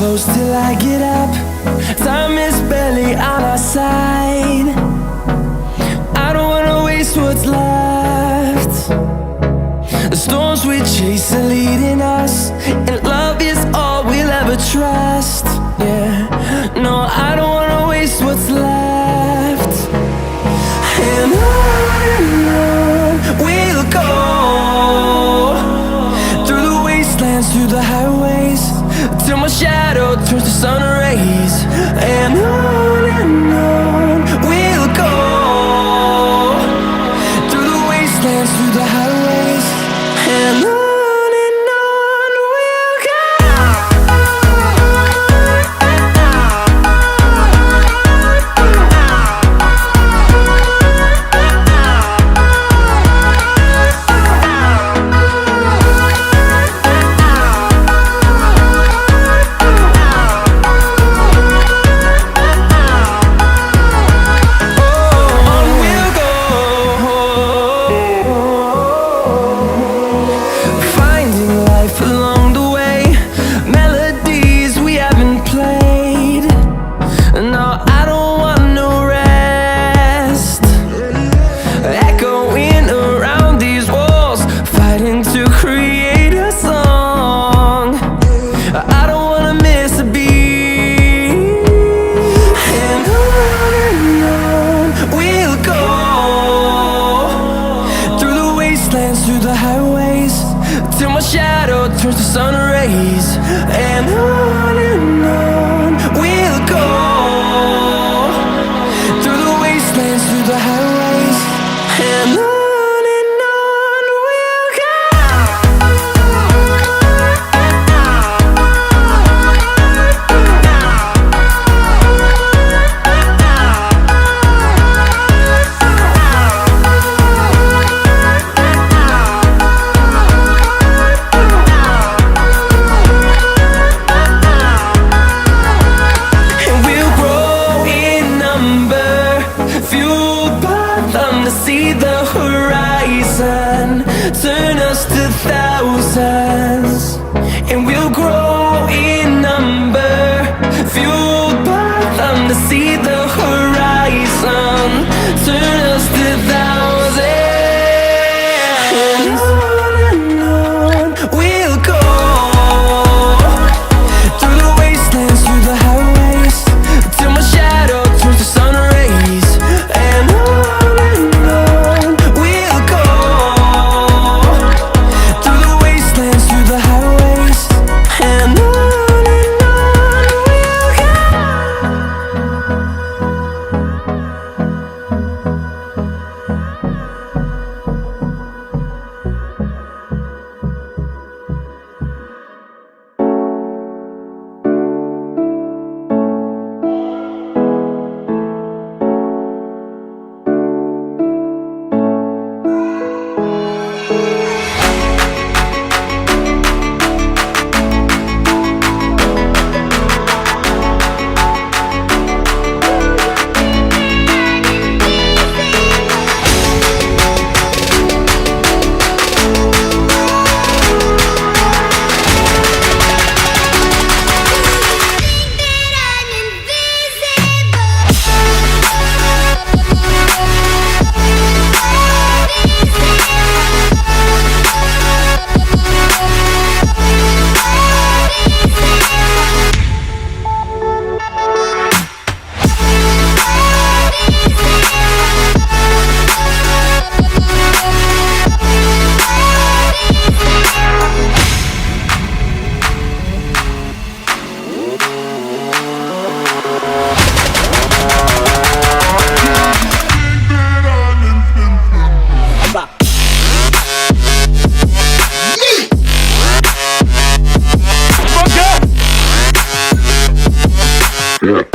close till I get up. Time is barely on our side. I don't wanna waste what's left. The storms we chase are leading us, and love is all we'll ever trust. Yeah, no, I don't wanna waste what's left. And on we'll go, through the wastelands, through the highways, till my shadow turns to sun rays. And on we'll go, through the wastelands, through the highways, and on. Through the highways, till my shadow turns to sun rays. And on we'll go, through the wastelands, through the highways, and on. See the horizon turn us to thousands, and we'll grow in number, fueled by them to see the horizon turn us to thousands. And on we'll go, through the wastelands, through the highways, till my shadow turns to sun rays. And Yeah.